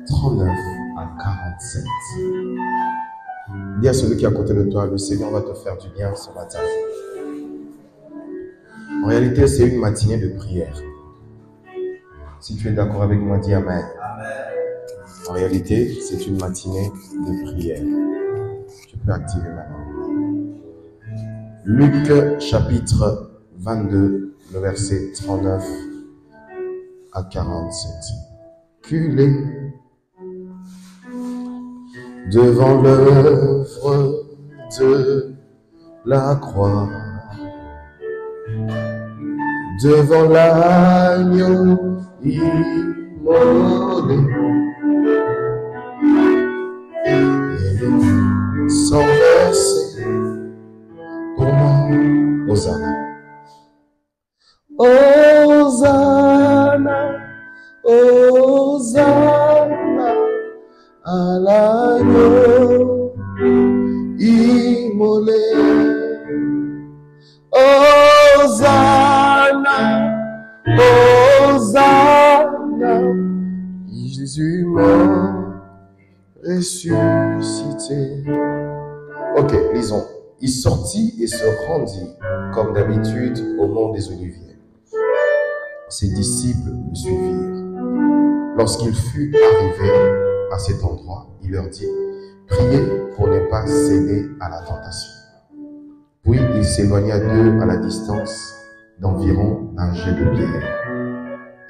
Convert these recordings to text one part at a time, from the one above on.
39 à 47. Dis à celui qui est à côté de toi, le Seigneur va te faire du bien ce matin. En réalité, c'est une matinée de prière. Si tu es d'accord avec moi, dis Amen. En réalité, c'est une matinée de prière. Tu peux activer maintenant. Luc chapitre 22, le verset 39 à 47. Culé devant l'œuvre de la croix, devant l'agneau immolé, et sans verser pour moi, Hosanna. Hosanna, Hosanna à l'agneau immolé. Hosanna, Hosanna, Jésus mort, ressuscité. Ok, lisons. Il sortit et se rendit, comme d'habitude, au mont des Oliviers. Ses disciples le suivirent. Lorsqu'il fut arrivé à cet endroit, il leur dit, priez pour ne pas céder à la tentation. Puis il s'éloigna d'eux à la distance d'environ un jet de pierre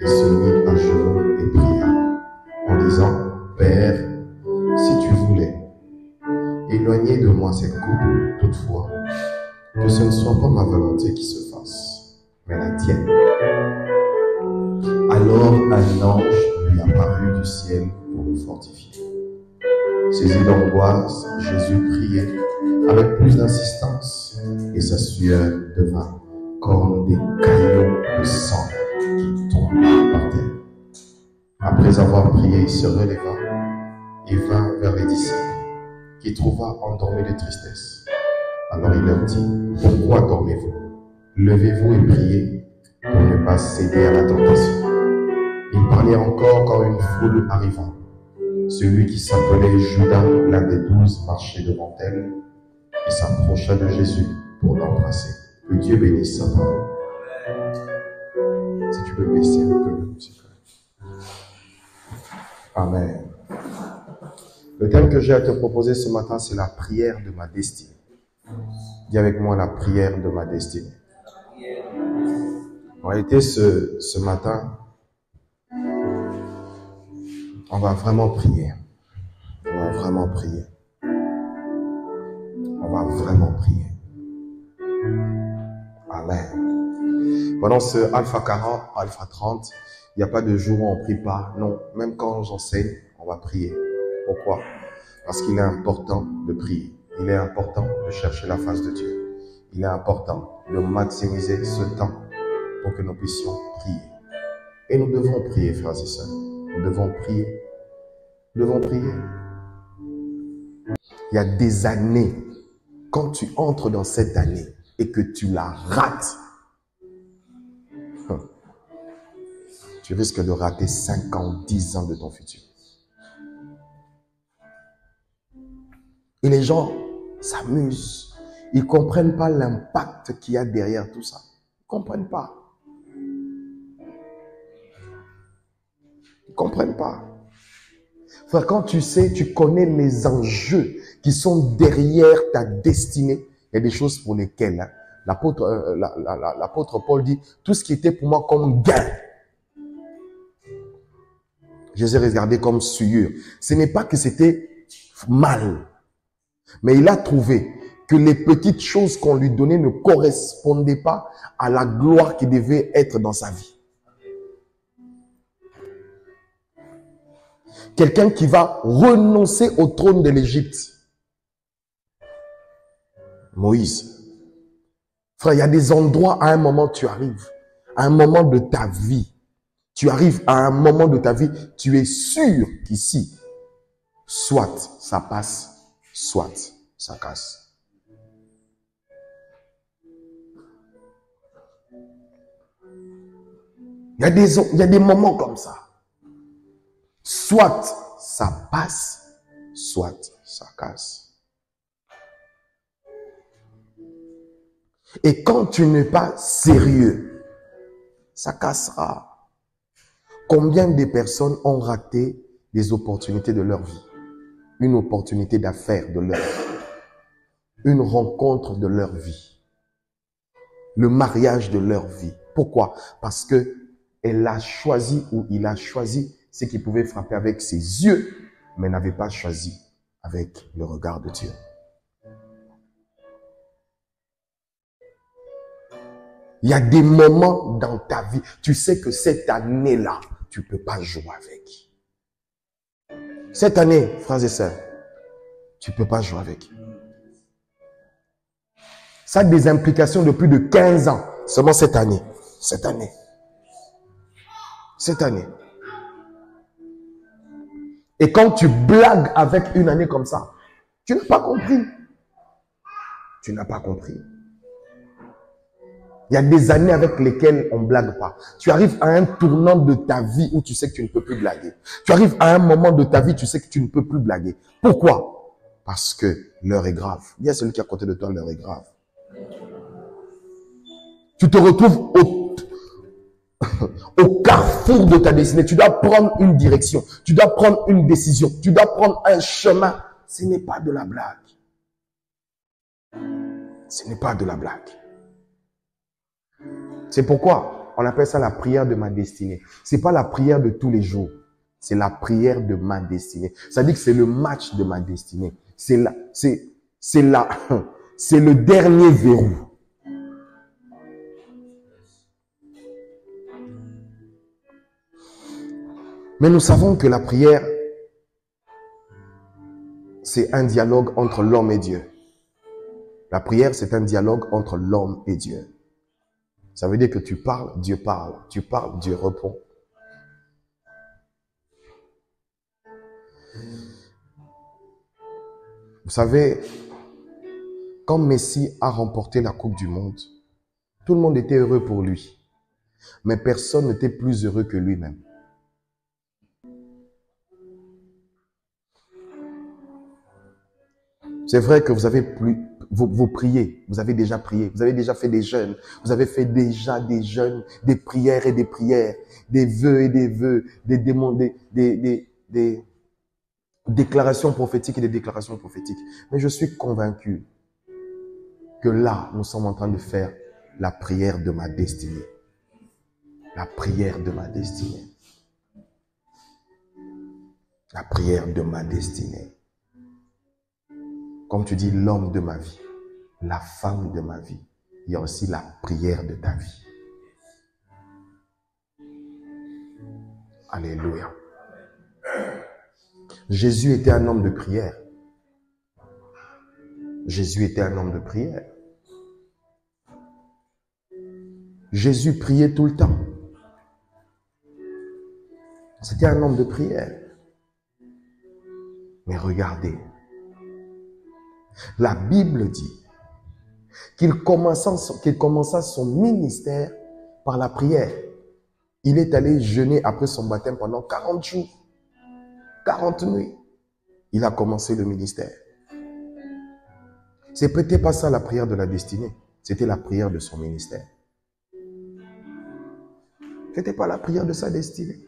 et se mit à genoux et pria en disant, Père, si tu voulais, éloignez de moi cette coupe, toutefois, que ce ne soit pas ma volonté qui se fasse, mais la tienne. Alors un ange lui apparut du ciel pour le fortifier. Saisi d'angoisse, Jésus priait avec plus d'insistance, et sa sueur devint comme des caillots de sang qui tombent par terre. Après avoir prié, il se releva et vint vers les disciples, qui trouva endormis de tristesse. Alors il leur dit, pourquoi dormez-vous? Levez-vous et priez pour ne pas céder à la tentation. Il parlait encore quand une foule arriva. Celui qui s'appelait Judas, l'un des 12, marchait devant elle et s'approcha de Jésus pour l'embrasser. Que Dieu bénisse sa parole. Si tu peux baisser un peu la musique. Amen. Le thème que j'ai à te proposer ce matin, c'est la prière de ma destinée. Dis avec moi la prière de ma destinée. En réalité, ce matin, on va vraiment prier. On va vraiment prier. On va vraiment prier. Amen. Pendant ce Alpha 40, Alpha 30, il n'y a pas de jour où on ne prie pas. Non, même quand j'enseigne, on va prier. Pourquoi? Parce qu'il est important de prier. Il est important de chercher la face de Dieu. Il est important de maximiser ce temps pour que nous puissions prier. Et nous devons prier, frères et sœurs. Nous devons prier. Nous devons prier. Il y a des années, quand tu entres dans cette année et que tu la rates, tu risques de rater 5 ans, 10 ans de ton futur. Et les gens s'amusent. Ils ne comprennent pas l'impact qu'il y a derrière tout ça. Ils ne comprennent pas. Ils ne comprennent pas. Frère, quand tu sais, tu connais les enjeux qui sont derrière ta destinée, il y a des choses pour lesquelles l'apôtre Paul dit, tout ce qui était pour moi comme gain, je les ai regardés comme souillure. Ce n'est pas que c'était mal, mais il a trouvé que les petites choses qu'on lui donnait ne correspondaient pas à la gloire qui devait être dans sa vie. Quelqu'un qui va renoncer au trône de l'Égypte. Moïse. Frère, il y a des endroits, à un moment, tu arrives. À un moment de ta vie. Tu arrives à un moment de ta vie, tu es sûr qu'ici, soit ça passe, soit ça casse. Il y a des moments comme ça. soit ça passe, soit ça casse. Et quand tu n'es pas sérieux, ça cassera. Combien de personnes ont raté des opportunités de leur vie? Une opportunité d'affaires de leur vie. Une rencontre de leur vie. Le mariage de leur vie. Pourquoi? Parce que elle a choisi ou il a choisi ce qui pouvait frapper avec ses yeux, mais n'avait pas choisi avec le regard de Dieu. Il y a des moments dans ta vie, tu sais que cette année-là, tu ne peux pas jouer avec. Cette année, frères et sœurs, tu ne peux pas jouer avec. Ça a des implications de plus de 15 ans. Seulement cette année. Cette année. Cette année. Et quand tu blagues avec une année comme ça, tu n'as pas compris. Tu n'as pas compris. Il y a des années avec lesquelles on ne blague pas. Tu arrives à un tournant de ta vie où tu sais que tu ne peux plus blaguer. Tu arrives à un moment de ta vie, tu sais que tu ne peux plus blaguer. Pourquoi? Parce que l'heure est grave. Dis à celui qui est à côté de toi, l'heure est grave. Tu te retrouves au carrefour de ta destinée. Tu dois prendre une direction. Tu dois prendre une décision. Tu dois prendre un chemin. Ce n'est pas de la blague. Ce n'est pas de la blague. C'est pourquoi on appelle ça la prière de ma destinée. C'est pas la prière de tous les jours. C'est la prière de ma destinée. Ça dit que c'est le match de ma destinée. C'est le dernier verrou. Mais nous savons que la prière, c'est un dialogue entre l'homme et Dieu. La prière, c'est un dialogue entre l'homme et Dieu. Ça veut dire que tu parles, Dieu parle. Tu parles, Dieu répond. Vous savez, quand Messi a remporté la Coupe du Monde, tout le monde était heureux pour lui. Mais personne n'était plus heureux que lui-même. C'est vrai que vous priez, vous avez déjà prié, vous avez déjà fait des jeûnes, vous avez fait déjà des jeûnes, des prières et des prières, des vœux et des vœux, des déclarations prophétiques et des déclarations prophétiques. Mais je suis convaincu que là, nous sommes en train de faire la prière de ma destinée. La prière de ma destinée. La prière de ma destinée. Comme tu dis, l'homme de ma vie, la femme de ma vie, il y a aussi la prière de ta vie. Alléluia. Jésus était un homme de prière. Jésus était un homme de prière. Jésus priait tout le temps. C'était un homme de prière. Mais regardez, la Bible dit qu'il commença son ministère par la prière. Il est allé jeûner après son baptême pendant 40 jours, 40 nuits. Il a commencé le ministère. C'est peut-être pas ça la prière de la destinée. C'était la prière de son ministère. C'était pas la prière de sa destinée.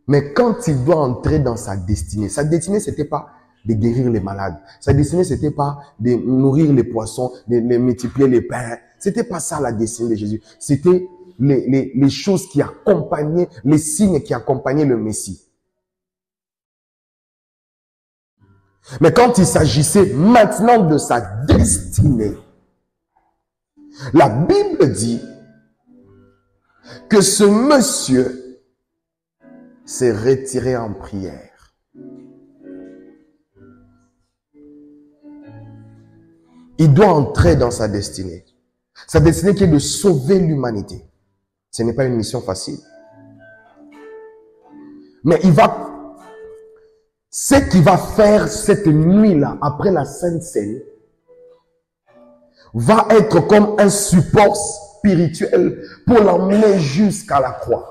Mais quand il doit entrer dans sa destinée, c'était pas de guérir les malades. Sa destinée, c'était pas de nourrir les poissons, de multiplier les pains. C'était pas ça la destinée de Jésus. C'était les choses qui accompagnaient, les signes qui accompagnaient le Messie. Mais quand il s'agissait maintenant de sa destinée, la Bible dit que ce monsieur s'est retiré en prière. Il doit entrer dans sa destinée. Sa destinée qui est de sauver l'humanité. Ce n'est pas une mission facile. Mais ce qu'il va faire cette nuit-là, après la Sainte Seine, va être comme un support spirituel pour l'emmener jusqu'à la croix.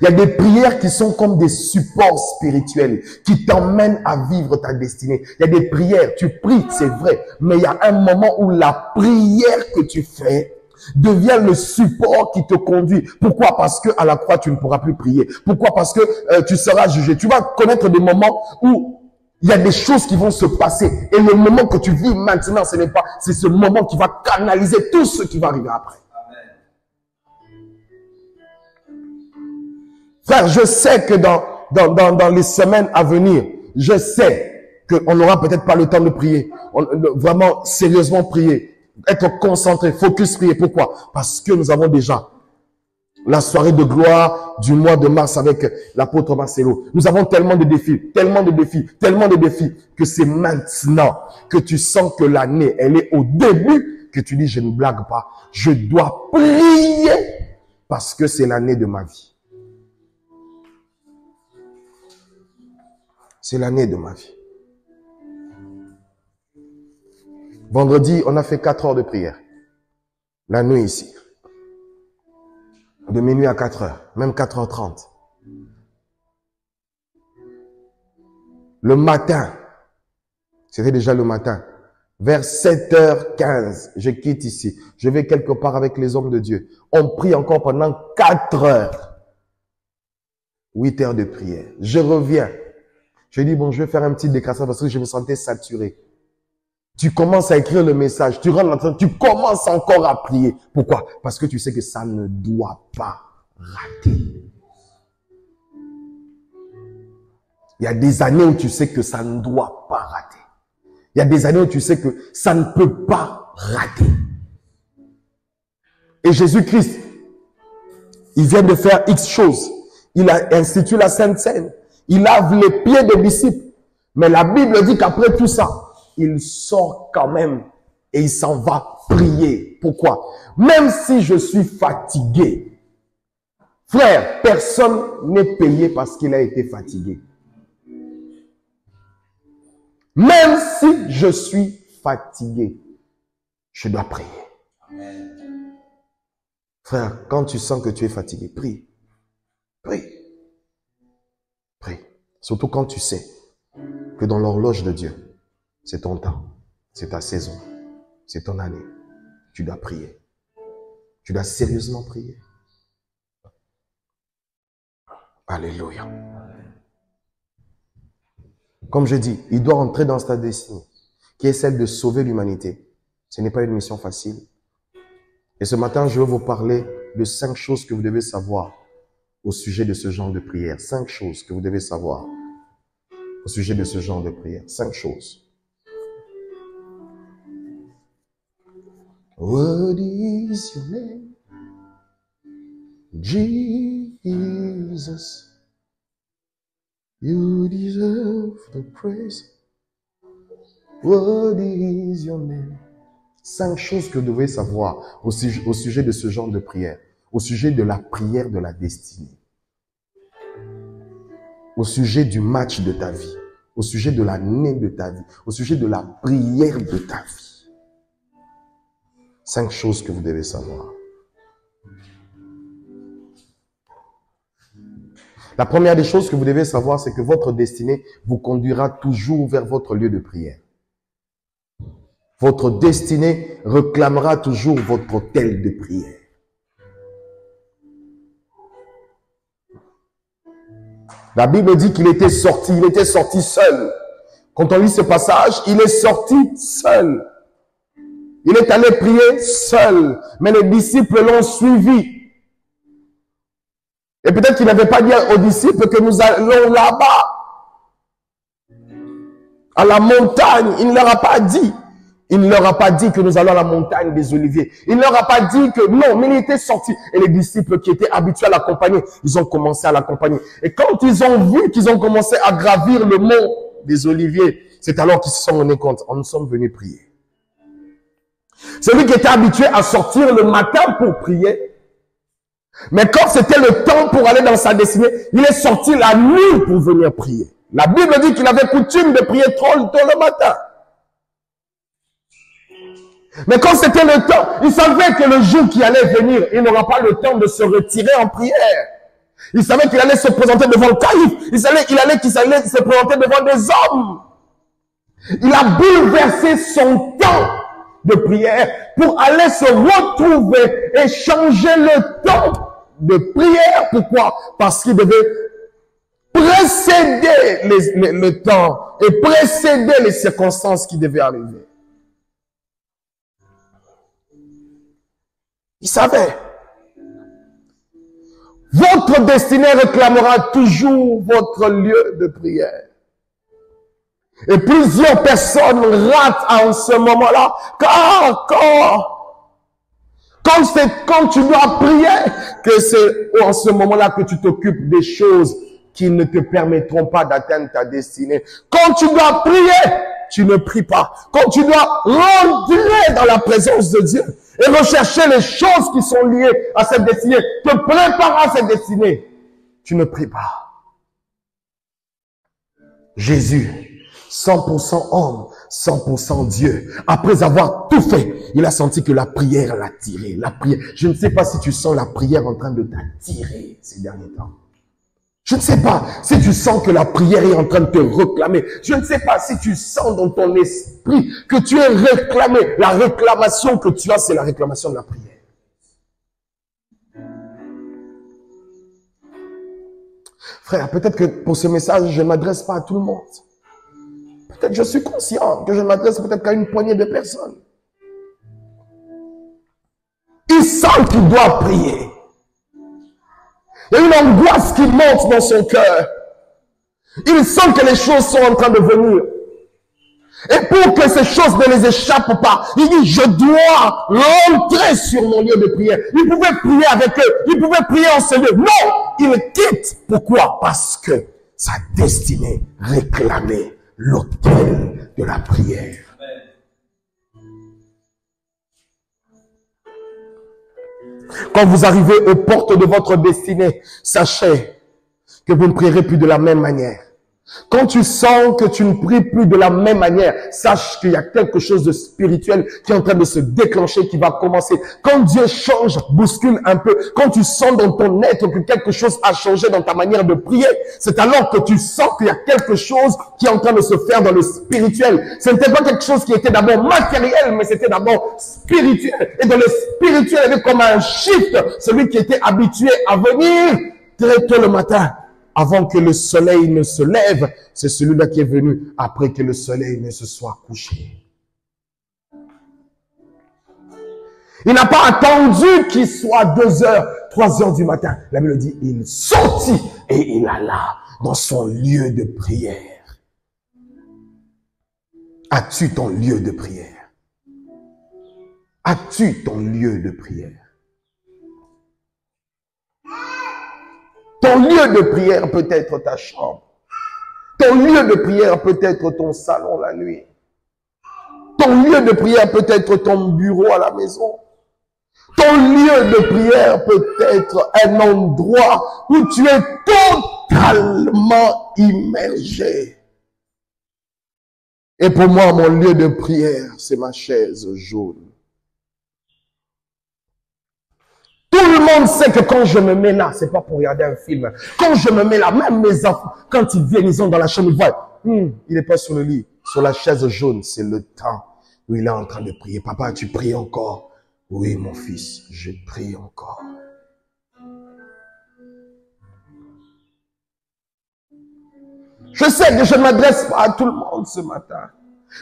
Il y a des prières qui sont comme des supports spirituels qui t'emmènent à vivre ta destinée. Il y a des prières, tu pries, c'est vrai, mais il y a un moment où la prière que tu fais devient le support qui te conduit. Pourquoi? Parce que à la croix, tu ne pourras plus prier. Pourquoi? Parce que tu seras jugé. Tu vas connaître des moments où il y a des choses qui vont se passer. Et le moment que tu vis maintenant, c'est ce moment qui va canaliser tout ce qui va arriver après. Frère, je sais que dans les semaines à venir, je sais qu'on n'aura peut-être pas le temps de prier. Vraiment, sérieusement prier. Être concentré, focus prier. Pourquoi? Parce que nous avons déjà la soirée de gloire du mois de mars avec l'apôtre Marcelo. Nous avons tellement de défis, que c'est maintenant que tu sens que l'année, elle est au début, que tu dis, je ne blague pas. Je dois prier parce que c'est l'année de ma vie. C'est l'année de ma vie. Vendredi, on a fait 4 heures de prière. La nuit ici. De minuit à 4 heures. Même 4h30. Le matin. C'était déjà le matin. Vers 7h15, je quitte ici. Je vais quelque part avec les hommes de Dieu. On prie encore pendant 4 heures. 8 heures de prière. Je reviens. Je dis, bon, je vais faire un petit décrassage parce que je me sentais saturé. Tu commences à écrire le message, tu rentres dans tu commences encore à prier. Pourquoi? Parce que tu sais que ça ne doit pas rater. Il y a des années où tu sais que ça ne doit pas rater. Il y a des années où tu sais que ça ne peut pas rater. Et Jésus-Christ, il vient de faire X choses. Il a institué la Sainte Seine. Il lave les pieds des disciples. Mais la Bible dit qu'après tout ça, il sort quand même et il s'en va prier. Pourquoi? Même si je suis fatigué, frère, personne n'est payé parce qu'il a été fatigué. Même si je suis fatigué, je dois prier. Amen. Frère, quand tu sens que tu es fatigué, prie. Prie. Prie. Surtout quand tu sais que dans l'horloge de Dieu, c'est ton temps, c'est ta saison, c'est ton année. Tu dois prier. Tu dois sérieusement prier. Alléluia. Comme je dis, il doit entrer dans ta destinée, qui est celle de sauver l'humanité. Ce n'est pas une mission facile. Et ce matin, je vais vous parler de 5 choses que vous devez savoir au sujet de ce genre de prière. 5 choses que vous devez savoir au sujet de ce genre de prière. 5 choses. What is your name? Jesus. You deserve the praise. What is your name? 5 choses que vous devez savoir au sujet de ce genre de prière. Au sujet de la prière de la destinée. Au sujet du match de ta vie. Au sujet de l'année de ta vie. Au sujet de la prière de ta vie. 5 choses que vous devez savoir. La première des choses que vous devez savoir, c'est que votre destinée vous conduira toujours vers votre lieu de prière. Votre destinée réclamera toujours votre autel de prière. La Bible dit qu'il était sorti seul. Quand on lit ce passage, il est sorti seul. Il est allé prier seul, mais les disciples l'ont suivi. Et peut-être qu'il n'avait pas dit aux disciples que nous allons là-bas, à la montagne. Il ne leur a pas dit. Il ne leur a pas dit que nous allons à la montagne des Oliviers. Il ne leur a pas dit que non, mais il était sorti. Et les disciples qui étaient habitués à l'accompagner, ils ont commencé à l'accompagner. Et quand ils ont vu qu'ils ont commencé à gravir le mont des Oliviers, c'est alors qu'ils se sont rendus compte, nous sommes venus prier. Celui qui était habitué à sortir le matin pour prier, mais quand c'était le temps pour aller dans sa destinée, il est sorti la nuit pour venir prier. La Bible dit qu'il avait coutume de prier trop tôt le matin. Mais quand c'était le temps, il savait que le jour qui allait venir, il n'aura pas le temps de se retirer en prière. Il savait qu'il allait se présenter devant le calife. Il allait se présenter devant des hommes. Il a bouleversé son temps de prière pour aller se retrouver et changer le temps de prière. Pourquoi? Parce qu'il devait précéder le temps et précéder les circonstances qui devaient arriver. Il savait. Votre destinée réclamera toujours votre lieu de prière. Et plusieurs personnes ratent en ce moment-là, quand tu dois prier, que c'est en ce moment-là que tu t'occupes des choses qui ne te permettront pas d'atteindre ta destinée. Quand tu dois prier, tu ne pries pas. Quand tu dois rentrer dans la présence de Dieu et rechercher les choses qui sont liées à cette destinée, te préparer à cette destinée, tu ne pries pas. Jésus, 100% homme, 100% Dieu. Après avoir tout fait, il a senti que la prière l'a tiré. La prière. Je ne sais pas si tu sens la prière en train de t'attirer ces derniers temps. Je ne sais pas si tu sens que la prière est en train de te réclamer. Je ne sais pas si tu sens dans ton esprit que tu es réclamé. La réclamation que tu as, c'est la réclamation de la prière. Frère, peut-être que pour ce message, je ne m'adresse pas à tout le monde. Peut-être que je suis conscient que je m'adresse peut-être qu'à une poignée de personnes. Il sent qu'il doit prier. Il y a une angoisse qui monte dans son cœur. Il sent que les choses sont en train de venir. Et pour que ces choses ne les échappent pas, il dit, je dois rentrer sur mon lieu de prière. Il pouvait prier avec eux. Il pouvait prier en ce lieu. Non, il quitte. Pourquoi? Parce que sa destinée réclamait l'autel de la prière. Quand vous arrivez aux portes de votre destinée, sachez que vous ne prierez plus de la même manière. Quand tu sens que tu ne pries plus de la même manière, sache qu'il y a quelque chose de spirituel qui est en train de se déclencher, qui va commencer. Quand Dieu change, bouscule un peu, quand tu sens dans ton être que quelque chose a changé dans ta manière de prier, c'est alors que tu sens qu'il y a quelque chose qui est en train de se faire dans le spirituel. Ce n'était pas quelque chose qui était d'abord matériel, mais c'était d'abord spirituel. Et dans le spirituel, il y avait comme un shift, celui qui était habitué à venir très tôt le matin. Avant que le soleil ne se lève, c'est celui-là qui est venu après que le soleil ne se soit couché. Il n'a pas attendu qu'il soit 2 heures, 3 heures du matin. La Bible dit, il sortit et il alla dans son lieu de prière. As-tu ton lieu de prière? As-tu ton lieu de prière? Ton lieu de prière peut être ta chambre. Ton lieu de prière peut être ton salon la nuit. Ton lieu de prière peut être ton bureau à la maison. Ton lieu de prière peut être un endroit où tu es totalement immergé. Et pour moi, mon lieu de prière, c'est ma chaise jaune. Tout le monde sait que quand je me mets là, c'est pas pour regarder un film. Quand je me mets là, même mes enfants, quand ils viennent, ils ont dans la chambre, ils voient, il n'est pas sur le lit, sur la chaise jaune, c'est le temps où il est en train de prier. Papa, tu pries encore? Oui, mon fils, je prie encore. Je sais que je ne m'adresse pas à tout le monde ce matin.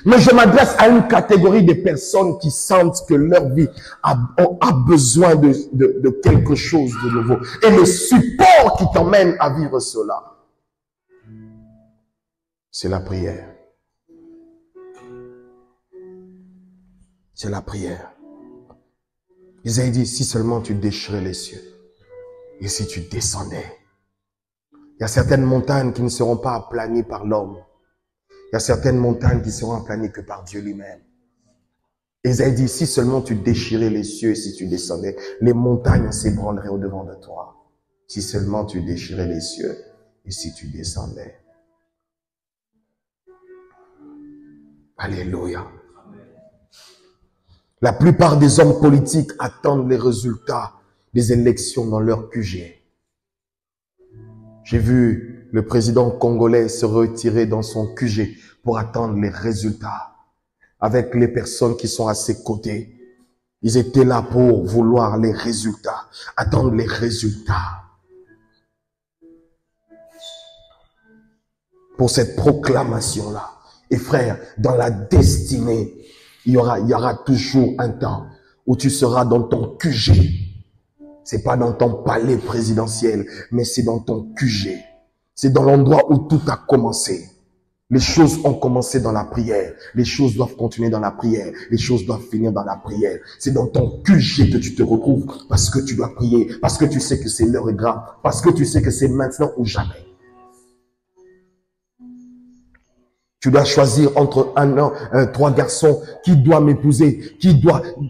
Mais je m'adresse à une catégorie de personnes qui sentent que leur vie a besoin de quelque chose de nouveau. Et le support qui t'emmène à vivre cela, c'est la prière. C'est la prière. Isaïe dit, si seulement tu déchirais les cieux, et si tu descendais. Il y a certaines montagnes qui ne seront pas aplanies par l'homme. Il y a certaines montagnes qui seront aplanies que par Dieu lui-même. Isaïe dit, si seulement tu déchirais les cieux et si tu descendais, les montagnes s'ébranleraient au-devant de toi. Si seulement tu déchirais les cieux et si tu descendais. Alléluia. La plupart des hommes politiques attendent les résultats des élections dans leur QG. J'ai vu le président congolais se retirer dans son QG pour attendre les résultats avec les personnes qui sont à ses côtés. Ils étaient là pour vouloir les résultats, attendre les résultats. Pour cette proclamation-là. Et frère, dans la destinée, il y aura toujours un temps où tu seras dans ton QG. C'est pas dans ton palais présidentiel, mais c'est dans ton QG. C'est dans l'endroit où tout a commencé. Les choses ont commencé dans la prière. Les choses doivent continuer dans la prière. Les choses doivent finir dans la prière. C'est dans ton QG que tu te retrouves parce que tu dois prier, parce que tu sais que c'est l'heure est grave, parce que tu sais que c'est maintenant ou jamais. Tu dois choisir entre trois garçons qui doit m'épouser,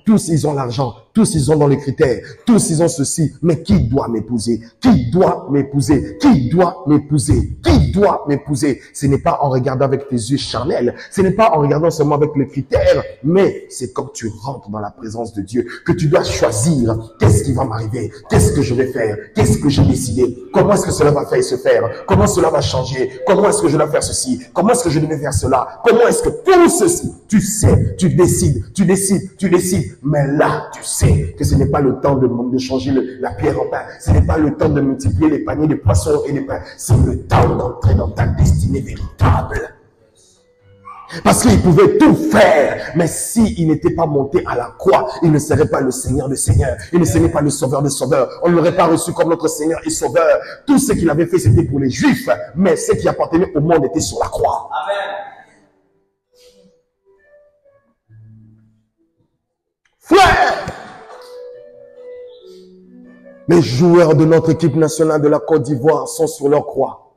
tous ils ont l'argent, tous ils ont dans les critères, tous ils ont ceci, mais qui doit m'épouser? Qui doit m'épouser? Qui doit m'épouser? Qui doit m'épouser? Ce n'est pas en regardant avec tes yeux charnels, ce n'est pas en regardant seulement avec les critères, mais c'est quand tu rentres dans la présence de Dieu que tu dois choisir qu'est-ce qui va m'arriver, qu'est-ce que je vais faire, qu'est-ce que j'ai décidé, comment est-ce que cela va se faire, comment cela va changer, comment est-ce que je dois faire ceci, comment est-ce que je devais faire cela, comment est-ce que tout ceci, tu sais, tu décides, mais là, tu sais que ce n'est pas le temps de changer la pierre en pain, ce n'est pas le temps de multiplier les paniers de poissons et des pains, c'est le temps d'entrer dans ta destinée véritable. Parce qu'il pouvait tout faire, mais s'il n'était pas monté à la croix, il ne serait pas le Seigneur des Seigneurs, il ne serait pas le Sauveur des Sauveurs, on ne l'aurait pas reçu comme notre Seigneur et Sauveur. Tout ce qu'il avait fait, c'était pour les Juifs, mais ce qui appartenait au monde était sur la croix. Amen. Frère, les joueurs de notre équipe nationale de la Côte d'Ivoire sont sur leur croix.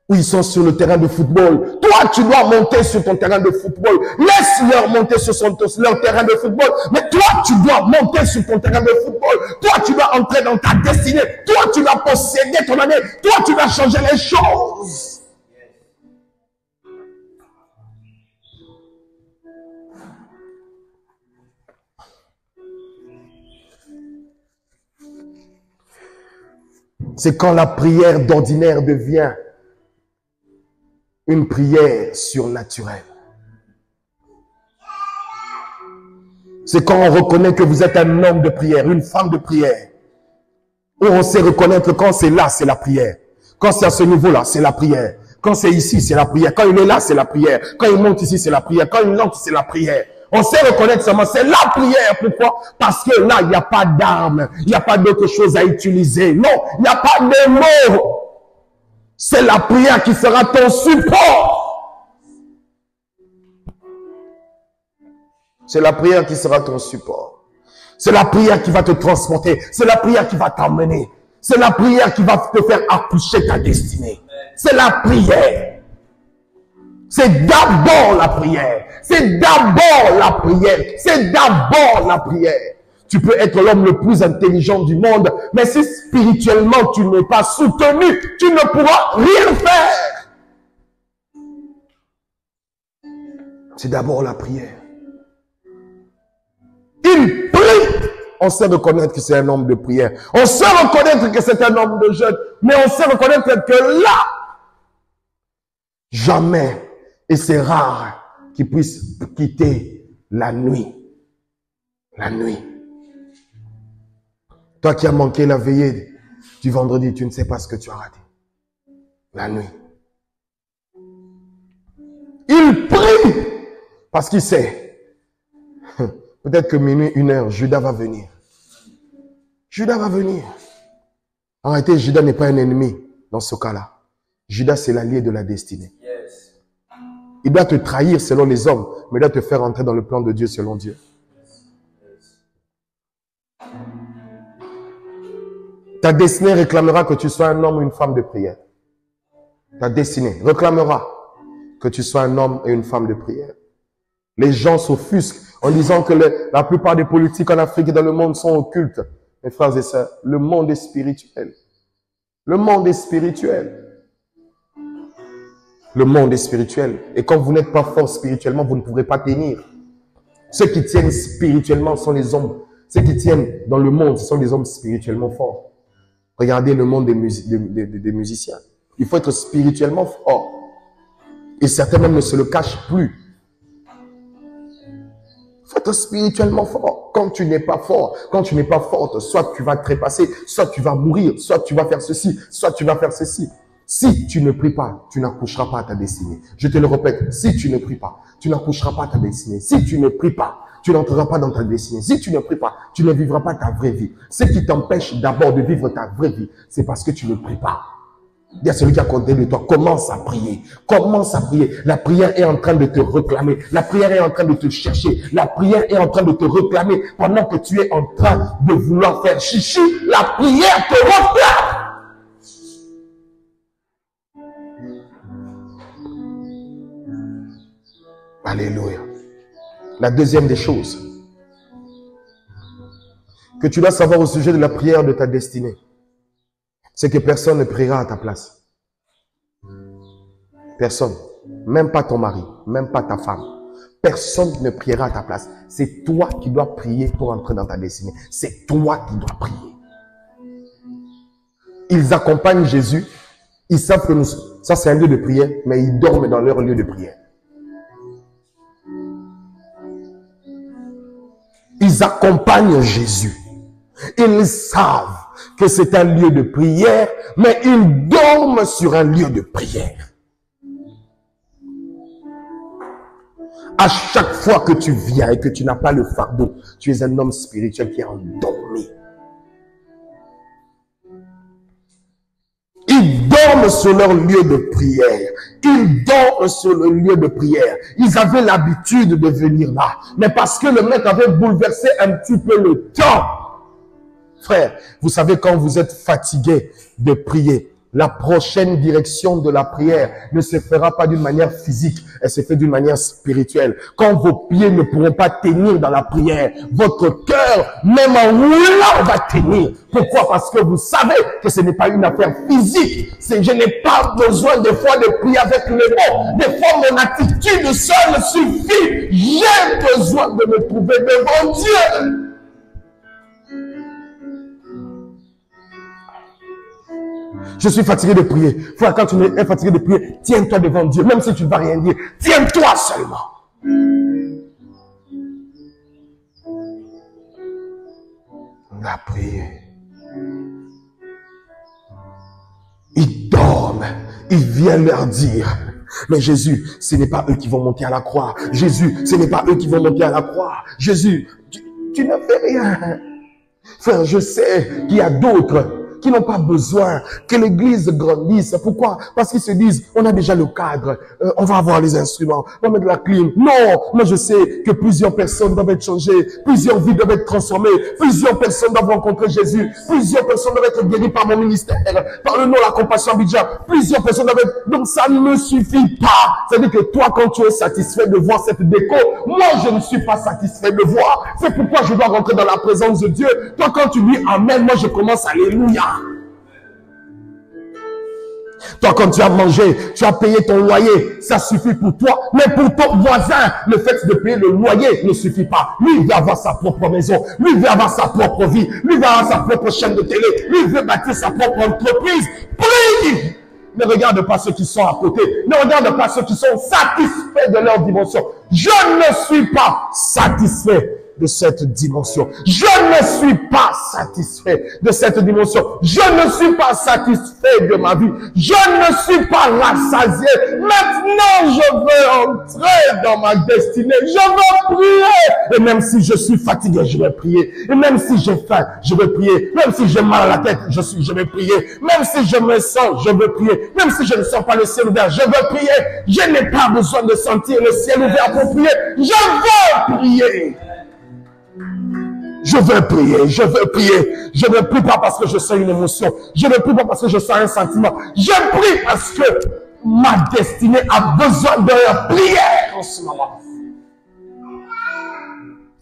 Ou ils sont sur le terrain de football. Toi, tu dois monter sur ton terrain de football. Laisse-leur monter sur leur terrain de football. Mais toi, tu dois monter sur ton terrain de football. Toi, tu dois entrer dans ta destinée. Toi, tu dois posséder ton année. Toi, tu dois changer les choses. C'est quand la prière d'ordinaire devient une prière surnaturelle. C'est quand on reconnaît que vous êtes un homme de prière, une femme de prière. Où on sait reconnaître quand c'est là, c'est la prière. Quand c'est à ce niveau-là, c'est la prière. Quand c'est ici, c'est la prière. Quand il est là, c'est la prière. Quand il monte ici, c'est la prière. Quand il monte, c'est la prière. On sait reconnaître seulement, c'est la prière. Pourquoi? Parce que là, il n'y a pas d'armes. Il n'y a pas d'autre chose à utiliser. Non, il n'y a pas de mots. C'est la prière qui sera ton support. C'est la prière qui sera ton support. C'est la prière qui va te transporter. C'est la prière qui va t'emmener. C'est la prière qui va te faire accoucher ta destinée. C'est la prière. C'est d'abord la prière. C'est d'abord la prière. C'est d'abord la prière. Tu peux être l'homme le plus intelligent du monde, mais si spirituellement tu n'es pas soutenu, tu ne pourras rien faire. C'est d'abord la prière. Il prie. On sait reconnaître que c'est un homme de prière. On sait reconnaître que c'est un homme de jeûne. Mais on sait reconnaître que là, jamais, et c'est rare qu'il puisse quitter la nuit. La nuit. Toi qui as manqué la veillée du vendredi, tu ne sais pas ce que tu as raté. La nuit. Il prie parce qu'il sait. Peut-être que minuit, 1h, Judas va venir. Judas va venir. En réalité, Judas n'est pas un ennemi dans ce cas-là. Judas, c'est l'allié de la destinée. Il doit te trahir selon les hommes, mais il doit te faire entrer dans le plan de Dieu selon Dieu. Ta destinée réclamera que tu sois un homme ou une femme de prière. Ta destinée réclamera que tu sois un homme et une femme de prière. Les gens s'offusquent en disant que la plupart des politiques en Afrique et dans le monde sont occultes. Mes frères et sœurs, le monde est spirituel. Le monde est spirituel. Le monde est spirituel. Et quand vous n'êtes pas fort spirituellement, vous ne pourrez pas tenir. Ceux qui tiennent spirituellement sont les hommes. Ceux qui tiennent dans le monde, ce sont les hommes spirituellement forts. Regardez le monde des musiciens. Il faut être spirituellement fort. Et certains même ne se le cachent plus. Il faut être spirituellement fort. Quand tu n'es pas fort, quand tu n'es pas forte, soit tu vas te trépasser, soit tu vas mourir, soit tu vas faire ceci, soit tu vas faire ceci. Si tu ne pries pas, tu n'accoucheras pas à ta destinée. Je te le répète, si tu ne pries pas, tu n'accoucheras pas à ta destinée. Si tu ne pries pas, tu n'entreras pas dans ta destinée. Si tu ne pries pas, tu ne vivras pas ta vraie vie. Ce qui t'empêche d'abord de vivre ta vraie vie, c'est parce que tu ne pries pas. Il y a celui qui a côté de toi, commence à prier. Commence à prier. La prière est en train de te réclamer. La prière est en train de te chercher. La prière est en train de te réclamer. Pendant que tu es en train de vouloir faire chichi, la prière te réclame. Alléluia. La deuxième des choses que tu dois savoir au sujet de la prière de ta destinée, c'est que personne ne priera à ta place. Personne. Même pas ton mari, même pas ta femme. Personne ne priera à ta place. C'est toi qui dois prier pour entrer dans ta destinée. C'est toi qui dois prier. Ils accompagnent Jésus. Ils savent que ça c'est un lieu de prière, mais ils dorment dans leur lieu de prière. Ils accompagnent Jésus. Ils savent que c'est un lieu de prière, mais ils dorment sur un lieu de prière. À chaque fois que tu viens et que tu n'as pas le fardeau, tu es un homme spirituel qui est endormi. Ils dorment sur leur lieu de prière. Ils dorment sur le lieu de prière. Ils avaient l'habitude de venir là. Mais parce que le maître avait bouleversé un petit peu le temps. Frère, vous savez, quand vous êtes fatigué de prier, la prochaine direction de la prière ne se fera pas d'une manière physique, elle se fait d'une manière spirituelle. Quand vos pieds ne pourront pas tenir dans la prière, votre cœur, même en roulant, va tenir. Pourquoi? Parce que vous savez que ce n'est pas une affaire physique. Je n'ai pas besoin des fois de prier avec les mots. Des fois, mon attitude seule suffit. J'ai besoin de me trouver devant Dieu. Je suis fatigué de prier. Frère, quand tu es fatigué de prier, tiens-toi devant Dieu. Même si tu ne vas rien dire, tiens-toi seulement. La prière. Ils dorment. Il vient leur dire, mais Jésus, ce n'est pas eux qui vont monter à la croix. Jésus, ce n'est pas eux qui vont monter à la croix. Jésus, tu ne fais rien. Frère, je sais qu'il y a d'autres qui n'ont pas besoin que l'église grandisse. Pourquoi? Parce qu'ils se disent, on a déjà le cadre, on va avoir les instruments, on va mettre la clim. Non, moi je sais que plusieurs personnes doivent être changées, plusieurs vies doivent être transformées, plusieurs personnes doivent rencontrer Jésus, plusieurs personnes doivent être guéries par mon ministère, par le nom La Compassion Abidjan, plusieurs personnes doivent être... Donc ça ne suffit pas. C'est-à-dire que toi, quand tu es satisfait de voir cette déco, moi je ne suis pas satisfait de voir. C'est pourquoi je dois rentrer dans la présence de Dieu. Toi, quand tu dis Amen, moi je commence Alléluia. Toi, quand tu as mangé, tu as payé ton loyer, ça suffit pour toi. Mais pour ton voisin, le fait de payer le loyer ne suffit pas. Lui, il veut avoir sa propre maison. Lui, il veut avoir sa propre vie. Lui, il veut avoir sa propre chaîne de télé. Lui, il veut bâtir sa propre entreprise. Prie! Ne regarde pas ceux qui sont à côté. Ne regarde pas ceux qui sont satisfaits de leur dimension. Je ne suis pas satisfait de cette dimension. Je ne suis pas satisfait de cette dimension. Je ne suis pas satisfait de ma vie. Je ne suis pas rassasié. Maintenant, je veux entrer dans ma destinée. Je veux prier. Et même si je suis fatigué, je vais prier. Et même si j'ai faim, je vais prier. Même si j'ai mal à la tête, je vais prier. Même si je me sens, je veux prier. Même si je ne sens pas le ciel ouvert, je veux prier. Je n'ai pas besoin de sentir le ciel ouvert pour prier. Je veux prier. Je veux prier, je veux prier. Je ne prie pas parce que je sens une émotion. Je ne prie pas parce que je sens un sentiment. Je prie parce que ma destinée a besoin de la prière en ce moment.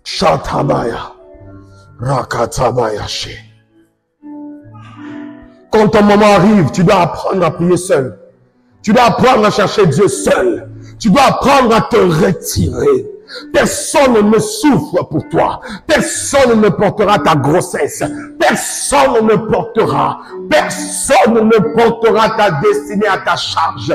Shatabaya. Rakatabaya. Quand ton moment arrive, tu dois apprendre à prier seul. Tu dois apprendre à chercher Dieu seul. Tu dois apprendre à te retirer. Personne ne souffre pour toi. Personne ne portera ta grossesse. Personne ne portera ta destinée à ta charge.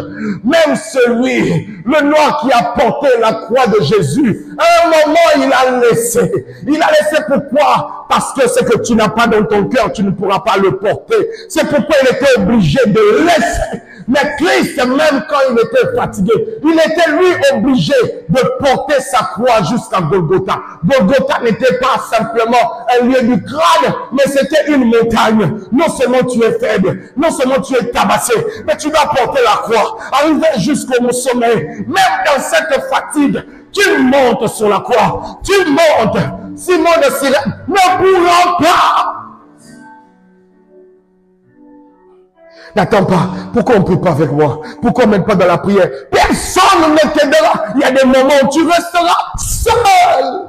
Même celui, le noir qui a porté la croix de Jésus, à un moment il a laissé. Il a laissé pourquoi? Parce que ce que tu n'as pas dans ton cœur, tu ne pourras pas le porter. C'est pourquoi il était obligé de laisser. Mais Christ, même quand il était fatigué, il était lui obligé de porter sa croix jusqu'à Golgotha. Golgotha n'était pas simplement un lieu du crâne, mais c'était une montagne. Non seulement tu es faible, non seulement tu es tabassé, mais tu dois porter la croix, arriver jusqu'au sommet. Même dans cette fatigue, tu montes sur la croix, tu montes. Simon de Cyrène ne pourra pas. N'attends pas. Pourquoi on ne prie pas avec moi? Pourquoi on ne met pas dans la prière? Personne ne t'aidera. Il y a des moments où tu resteras seul.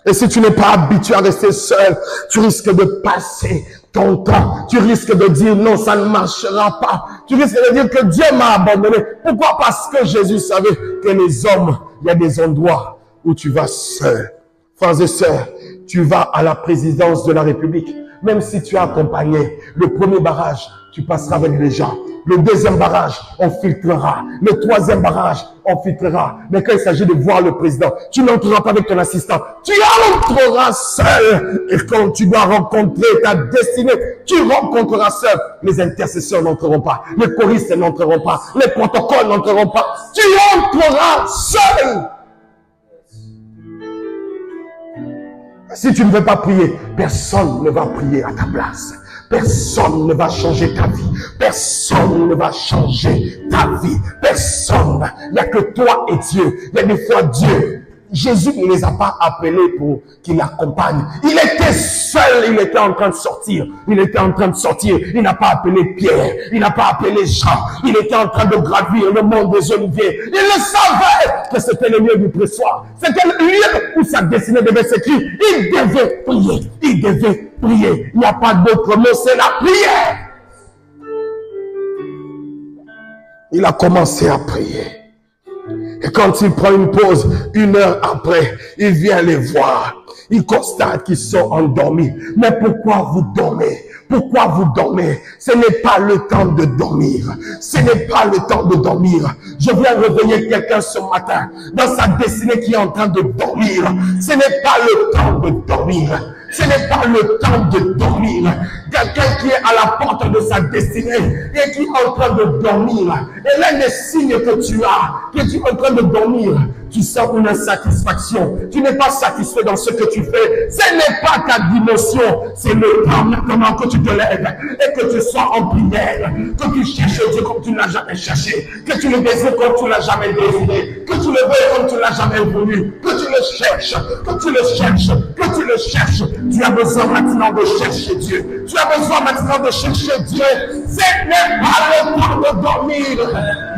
Et si tu n'es pas habitué à rester seul, tu risques de passer ton temps. Tu risques de dire non, ça ne marchera pas. Tu risques de dire que Dieu m'a abandonné. Pourquoi? Parce que Jésus savait que les hommes, il y a des endroits où tu vas seul. Frères et sœurs, tu vas à la présidence de la République. Même si tu as accompagné, le premier barrage, tu passeras avec les gens. Le deuxième barrage, on filtrera. Le troisième barrage, on filtrera. Mais quand il s'agit de voir le président, tu n'entreras pas avec ton assistant. Tu entreras seul. Et quand tu dois rencontrer ta destinée, tu rencontreras seul. Les intercesseurs n'entreront pas. Les choristes n'entreront pas. Les protocoles n'entreront pas. Tu entreras seul. Si tu ne veux pas prier, personne ne va prier à ta place. Personne ne va changer ta vie. Personne ne va changer ta vie. Personne. Il n'y a que toi et Dieu. Il y a des fois Dieu. Jésus ne les a pas appelés pour qu'il l'accompagne. Il était seul, il était en train de sortir. Il était en train de sortir. Il n'a pas appelé Pierre. Il n'a pas appelé Jean. Il était en train de gravir le mont des Oliviers. Il le savait que c'était le lieu du pressoir. C'était le lieu où sa destinée devait s'écrire. Il devait prier. Il devait prier. Il n'y a pas d'autre mot, c'est la prière. Il a commencé à prier. Et quand il prend une pause, 1 heure après, il vient les voir. Il constate qu'ils sont endormis. Mais pourquoi vous dormez? Pourquoi vous dormez? Ce n'est pas le temps de dormir. Ce n'est pas le temps de dormir. Je viens réveiller quelqu'un ce matin dans sa destinée qui est en train de dormir. Ce n'est pas le temps de dormir. Ce n'est pas le temps de dormir. Quelqu'un qui est à la porte de sa destinée et qui est en train de dormir. Et l'un des signes que tu as, que tu es en train de dormir, tu sens une insatisfaction. Tu n'es pas satisfait dans ce que tu fais. Ce n'est pas ta dimension. C'est le temps maintenant que tu te lèves et que tu sois en prière. Que tu cherches Dieu comme tu ne l'as jamais cherché. Que tu le désires comme tu ne l'as jamais désiré. Que tu le veux comme tu ne l'as jamais voulu. Que tu le cherches. Que tu le cherches. Que tu le cherches. Tu as besoin maintenant de chercher Dieu. Tu as besoin maintenant de chercher Dieu. Ce n'est pas le temps de dormir.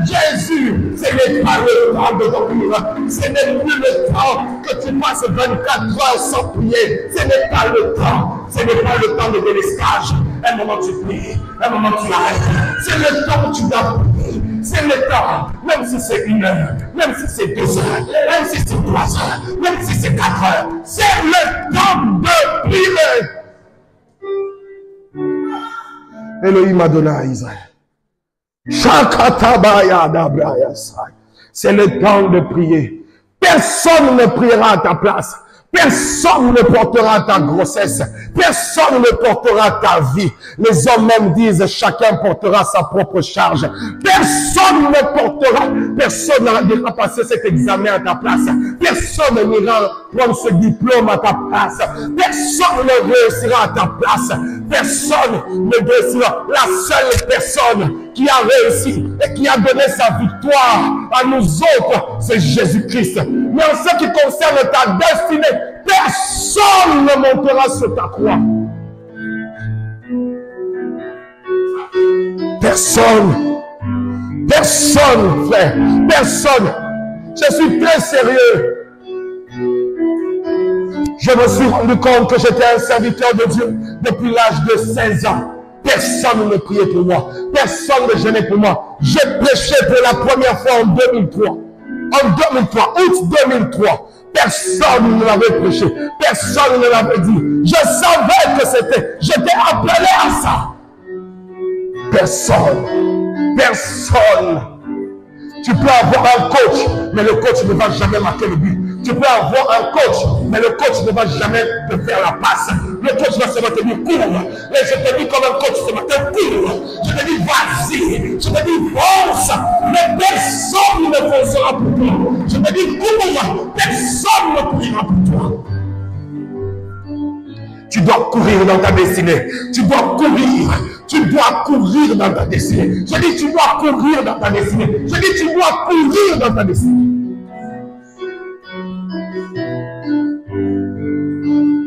Jésus, ce n'est pas le temps de dormir. Ce n'est plus le temps que tu passes 24 heures sans prier. Ce n'est pas le temps. Ce n'est pas le temps de délestage. Un moment tu pries, un moment tu arrêtes. C'est le temps où tu dois prier. C'est le temps, même si c'est 1 heure, même si c'est 2 heures, même si c'est 3 heures, même si c'est 4 heures. C'est le temps de prier. Elohim Adonai Israël. C'est le temps de prier. Personne ne priera à ta place. Personne ne portera ta grossesse. Personne ne portera ta vie. Les hommes même disent chacun portera sa propre charge. Personne ne portera. Personne n'ira passer cet examen à ta place. Personne n'ira prendre ce diplôme à ta place. Personne ne réussira à ta place. Personne ne réussira. La seule personne qui a réussi et qui a donné sa victoire à nous autres, c'est Jésus-Christ. Mais en ce qui concerne ta destinée, personne ne montera sur ta croix. Personne. Personne, frère. Personne. Je suis très sérieux. Je me suis rendu compte que j'étais un serviteur de Dieu depuis l'âge de 16 ans. Personne ne priait pour moi. Personne ne gênait pour moi. J'ai prêché pour la première fois en 2003. en 2003, août 2003, personne ne l'avait prêché, personne ne l'avait dit. Je savais que c'était, j'étais appelé à ça. Personne. Tu peux avoir un coach, mais le coach ne va jamais marquer le but. Tu peux avoir un coach, mais le coach ne va jamais te faire la passe. Le coach va seulement te dire cours. Et je te dis comme un coach ce matin, cours. Je te dis vas-y. Je te dis fonce. Mais personne ne foncera pour toi. Je te dis cours. Personne ne priera pour toi. Tu dois courir dans ta destinée. Tu dois courir. Tu dois courir dans ta destinée. Je dis tu dois courir dans ta destinée. Je dis tu dois courir dans ta destinée.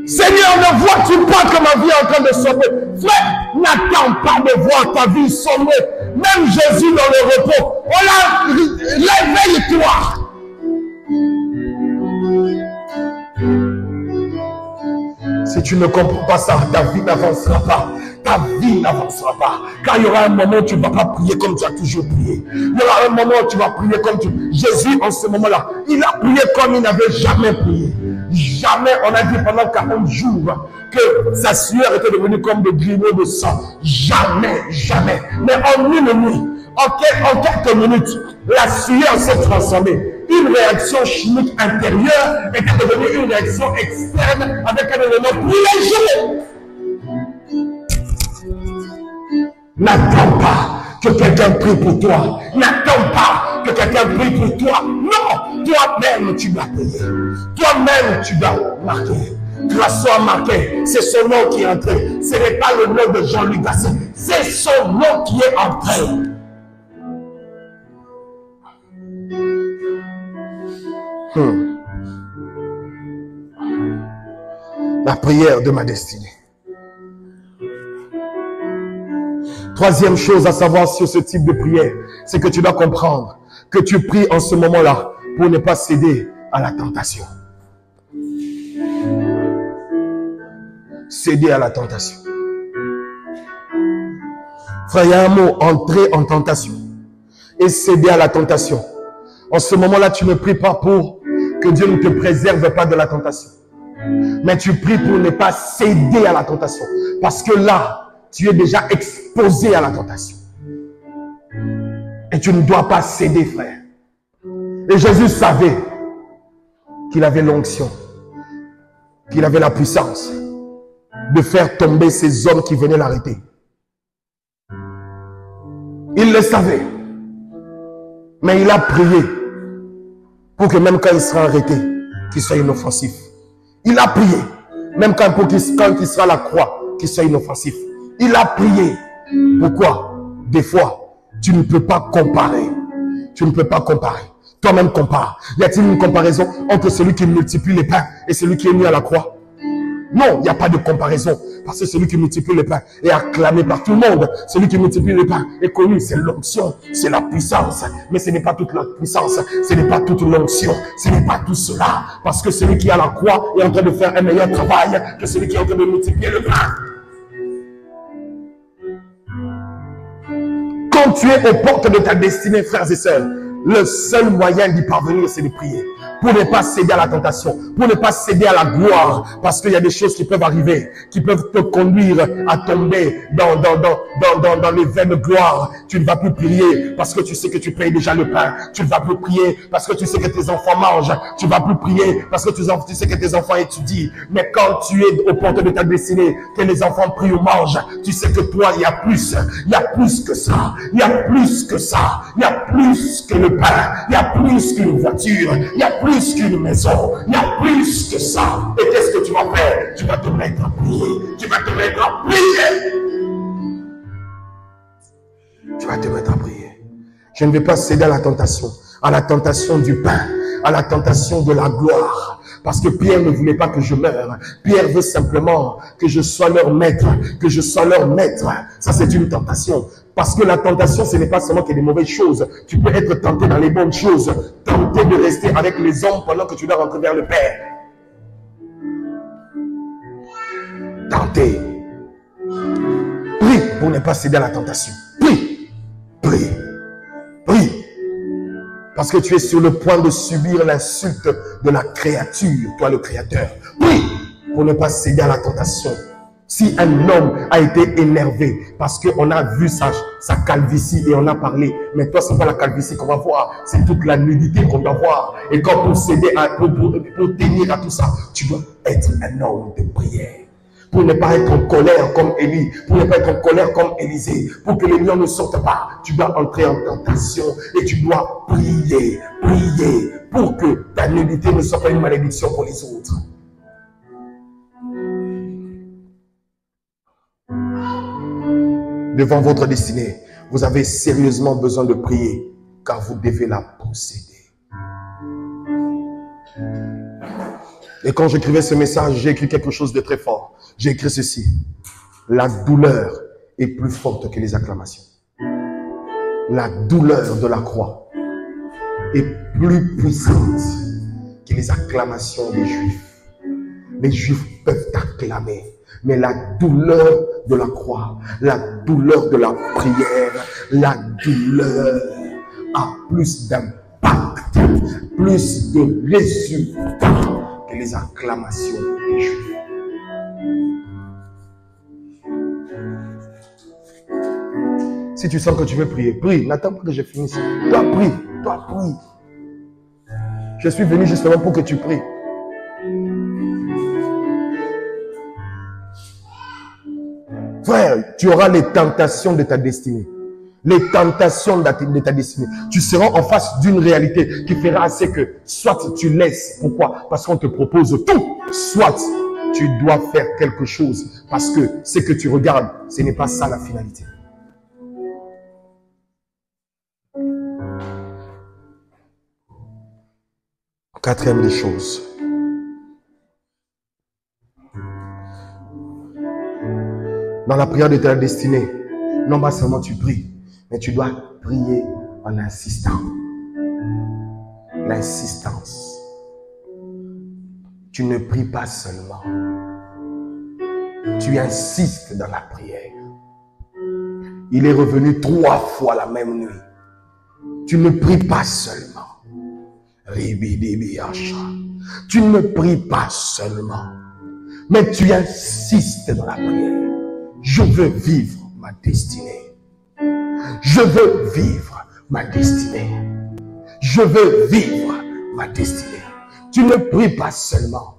Seigneur, ne vois-tu pas que ma vie est en train de sombrer? Frère, n'attends pas de voir ta vie sombrer. Même Jésus dans le repos. On l'a, réveille-toi. Si tu ne comprends pas ça, ta vie n'avancera pas. Ta vie n'avancera pas. Car il y aura un moment où tu ne vas pas prier comme tu as toujours prié. Il y aura un moment où tu vas prier comme tu... Jésus, en ce moment-là, il a prié comme il n'avait jamais prié. Jamais, on a dit pendant 40 jours que sa sueur était devenue comme des granulés de sang. Jamais. Mais en une nuit, en quelques minutes, la sueur s'est transformée. Une réaction chimique intérieure était devenue une réaction externe avec un élément plus léger. N'attends pas que quelqu'un prie pour toi. N'attends pas que quelqu'un prie pour toi. Non, toi-même tu dois prier. Toi-même tu dois marquer. Grâce marqué, c'est son nom qui est entré. Ce n'est pas le nom de Jean-Luc Gasset. C'est son nom qui est entré. La prière de ma destinée. Troisième chose à savoir sur ce type de prière, c'est que tu dois comprendre que tu pries en ce moment-là pour ne pas céder à la tentation. Céder à la tentation. Frère, il y a un mot, entrer en tentation et céder à la tentation. En ce moment-là, tu ne pries pas pour que Dieu ne te préserve pas de la tentation. Mais tu pries pour ne pas céder à la tentation. Parce que là, tu es déjà exposé à la tentation. Et tu ne dois pas céder, frère. Et Jésus savait qu'il avait l'onction, qu'il avait la puissance de faire tomber ces hommes qui venaient l'arrêter. Il le savait. Mais il a prié pour que même quand il sera arrêté, qu'il soit inoffensif. Il a prié, même quand il sera à la croix, qu'il soit inoffensif. Il a prié. Pourquoi? Des fois, tu ne peux pas comparer. Tu ne peux pas comparer. Toi-même compare. Y a-t-il une comparaison entre celui qui multiplie les pains et celui qui est mis à la croix? Non, il n'y a pas de comparaison. Parce que celui qui multiplie les pains est acclamé par tout le monde. Celui qui multiplie les pains est connu. C'est l'onction, c'est la puissance. Mais ce n'est pas toute la puissance. Ce n'est pas toute l'onction. Ce n'est pas tout cela. Parce que celui qui est à la croix est en train de faire un meilleur travail que celui qui est en train de multiplier le pain. Quand tu es aux portes de ta destinée, frères et sœurs, le seul moyen d'y parvenir, c'est de prier. Pour ne pas céder à la tentation, pour ne pas céder à la gloire, parce qu'il y a des choses qui peuvent arriver, qui peuvent te conduire à tomber dans les vaines gloires. Tu ne vas plus prier parce que tu sais que tu payes déjà le pain. Tu ne vas plus prier parce que tu sais que tes enfants mangent. Tu ne vas plus prier parce que tu sais que tes enfants étudient. Mais quand tu es aux portes de ta destinée, que les enfants prient ou mangent, tu sais que toi, il y a plus. Il y a plus que ça. Il y a plus que ça. Il y a plus que le pain. Il y a plus qu'une voiture. Il y a plus qu'une maison. Il y a plus que ça. Et qu'est-ce que tu vas faire? Tu vas te mettre à prier. Tu vas te mettre à prier. Tu vas te mettre à prier. Je ne vais pas céder à la tentation du pain, à la tentation de la gloire. Parce que Pierre ne voulait pas que je meure. Pierre veut simplement que je sois leur maître, que je sois leur maître. Ça, c'est une tentation. Parce que la tentation, ce n'est pas seulement qu'il y a des mauvaises choses. Tu peux être tenté dans les bonnes choses. Tenté de rester avec les hommes pendant que tu dois rentrer vers le Père. Tenté. Prie pour ne pas céder à la tentation. Prie. Prie. Prie. Parce que tu es sur le point de subir l'insulte de la créature, toi le créateur. Prie pour ne pas céder à la tentation. Si un homme a été énervé parce qu'on a vu sa calvitie et on a parlé, mais toi, c'est pas la calvitie qu'on va voir, c'est toute la nudité qu'on doit voir. Et quand pour céder, pour tenir à tout ça, tu dois être un homme de prière. Pour ne pas être en colère comme Élie, pour ne pas être en colère comme Élisée, pour que les lions ne sortent pas, tu dois entrer en tentation et tu dois prier, prier, pour que ta nudité ne soit pas une malédiction pour les autres. Devant votre destinée, vous avez sérieusement besoin de prier, car vous devez la posséder. Et quand j'écrivais ce message, j'ai écrit quelque chose de très fort. J'ai écrit ceci. La douleur est plus forte que les acclamations. La douleur de la croix est plus puissante que les acclamations des Juifs. Les Juifs peuvent acclamer, mais la douleur de la croix, la douleur de la prière, la douleur a plus d'impact, plus de résultats que les acclamations des Juifs. Si tu sens que tu veux prier, prie. N'attends pas que je finisse. Toi, prie. Toi, prie. Je suis venu justement pour que tu pries. Frère, tu auras les tentations de ta destinée. Les tentations de ta destinée. Tu seras en face d'une réalité qui fera assez que soit tu laisses. Pourquoi? Parce qu'on te propose tout. Soit tu dois faire quelque chose. Parce que ce que tu regardes, ce n'est pas ça la finalité. Quatrième des choses. Dans la prière de ta destinée, non pas seulement tu pries, mais tu dois prier en insistant. L'insistance. Tu ne pries pas seulement. Tu insistes dans la prière. Il est revenu 3 fois la même nuit. Tu ne pries pas seulement. Tu ne pries pas seulement, mais tu insistes dans la prière. Je veux vivre ma destinée. Je veux vivre ma destinée. Je veux vivre ma destinée. Tu ne pries pas seulement.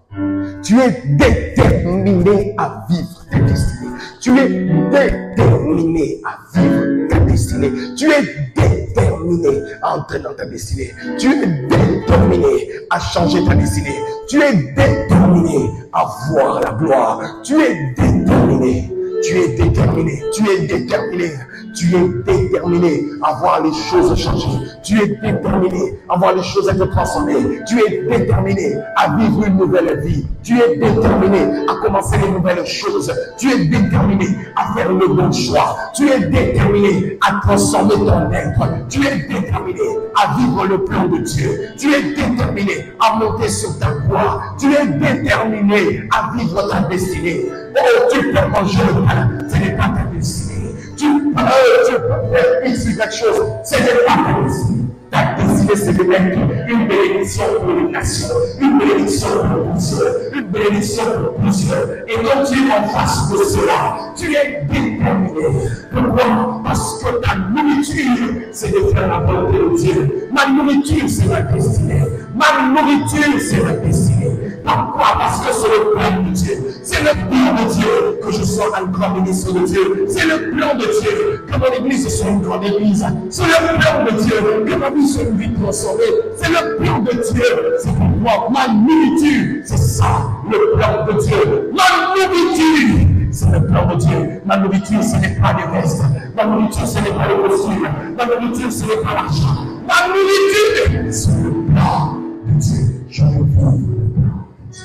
Tu es déterminé à vivre ta destinée. Tu es déterminé à vivre ta destinée. Tu es déterminé à entrer dans ta destinée. Tu es déterminé à changer ta destinée. Tu es déterminé à voir la gloire. Tu es déterminé. Tu es déterminé, tu es déterminé, tu es déterminé à voir les choses changer. Tu es déterminé à voir les choses être transformées. Tu es déterminé à vivre une nouvelle vie. Tu es déterminé à commencer les nouvelles choses. Tu es déterminé à faire le bon choix. Tu es déterminé à transformer ton être. Tu es déterminé à vivre le plan de Dieu. Tu es déterminé à monter sur ta voie. Tu es déterminé à vivre ta destinée. Oh, tu peux manger le pain, ce n'est pas ta destinée. Tu peux faire ici quelque chose, ce n'est pas ta destinée. Ta destinée, c'est de mettre une bénédiction pour les nations, une bénédiction pour plusieurs, une bénédiction pour plusieurs. Et quand tu es en face de cela, tu es déterminé. Pourquoi? Parce que ta nourriture, c'est de faire la volonté de Dieu. Ma nourriture, c'est ma destinée. Ma nourriture, c'est ma destinée. Pourquoi? Parce que c'est le plan de Dieu. C'est le plan de Dieu que je sois un grand ministre de Dieu. C'est le plan de Dieu que mon église soit une grande église. C'est le plan de Dieu que ma vie soit une vie transformée. C'est le plan de Dieu. C'est pourquoi ma nourriture, c'est ça, le plan de Dieu. Ma nourriture, c'est le plan de Dieu. Ma nourriture, ce n'est pas les restes. Ma nourriture, ce n'est pas les costumes. Ma nourriture, ce n'est pas l'argent. Ma nourriture, c'est le plan de Dieu. Je veux vivre le plan de Dieu.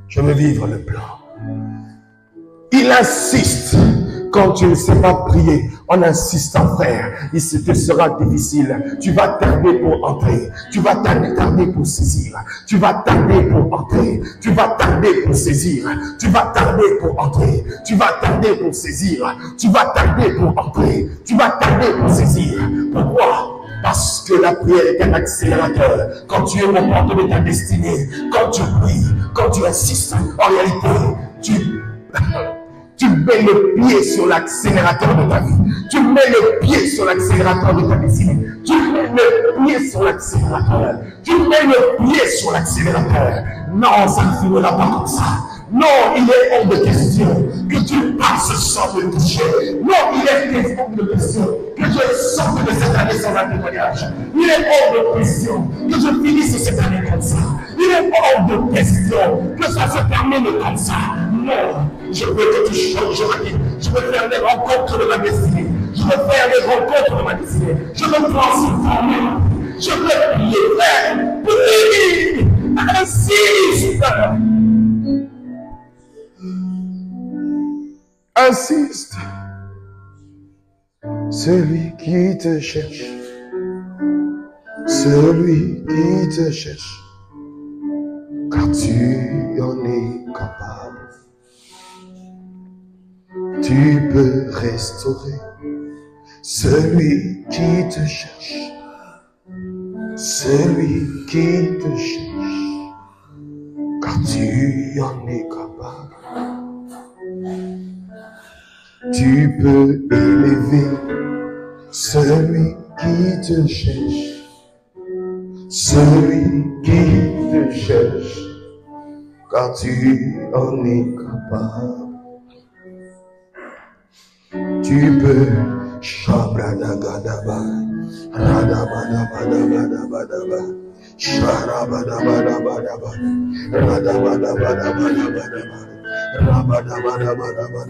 Je veux vivre le plan. Il insiste. Quand tu ne sais pas prier en insistant, frère, il te sera difficile. Tu vas tarder pour entrer. Tu vas tarder pour saisir. Tu vas tarder pour entrer. Tu vas tarder pour saisir. Tu vas tarder pour entrer. Tu vas tarder pour saisir. Tu vas tarder pour entrer. Tu vas tarder pour saisir. Pourquoi? Parce que la prière est un accélérateur. Quand tu es aux portes de ta destinée, quand tu pries, quand tu insistes, en réalité, tu mets le pied sur l'accélérateur de ta vie. Tu mets le pied sur l'accélérateur de ta destinée. Tu mets le pied sur l'accélérateur. Tu mets le pied sur l'accélérateur. Non, ça ne finira pas comme ça. Non, il est hors de question que tu passes sans me toucher. Non, il est hors de question que je sorte de cette année sans un témoignage. Il est hors de question que je finisse cette année comme ça. Il est hors de question que ça se termine comme ça. Non, je veux que tu changes ma vie. Je veux faire les rencontres de ma destinée. Je veux faire les rencontres de ma destinée. Je veux transformer. Je veux prier, faire, prie, insiste. Insiste. Celui qui te cherche, celui qui te cherche, car tu en es capable. Tu peux restaurer celui qui te cherche, celui qui te cherche, car tu en es capable. Tu peux élever celui qui te cherche, celui qui te cherche, car tu en es capable. Tu peux Shabradagadaga, Radabadabadabadabadaba, Sharabadabadabadaba, Radabadabadabadabadaba. Rabadabadabadabadaba,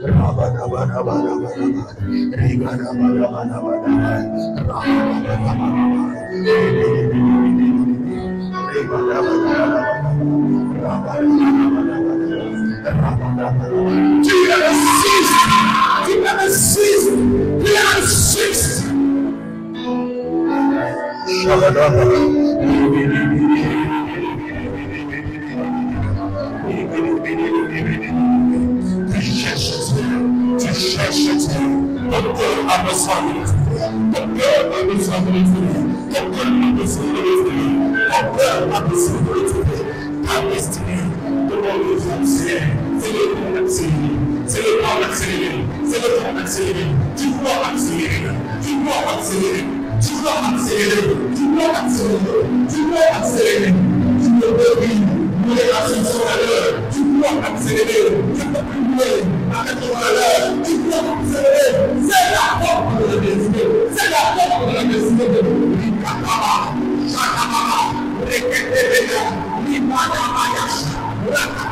Rabadabadabadabadaba, Rigadabadabadabadaba, Tu insistes. Tu cherches ton cœur a besoin de l'esprit. Ton cœur a besoin de l'esprit. Ton cœur a besoin de l'esprit. Ton cœur a besoin de l'esprit. Ta destinée demande aux anciens. C'est le temps d'accélérer. C'est le temps d'accélérer. C'est le temps d'accélérer. Tu dois accélérer. Tu dois accélérer. Tu dois accélérer. Tu dois accélérer. Tu dois accélérer. Tu ne peux plus. Nous les racines sont à l'heure. Tu dois accélérer. Tu ne peux plus louer. Arrête-toi à l'heure. Tu dois accélérer. C'est la porte de la destinée. C'est la porte de la destinée de Rikakaba, Shakaba, Reketebeka, Ribadabaya, Rakaba.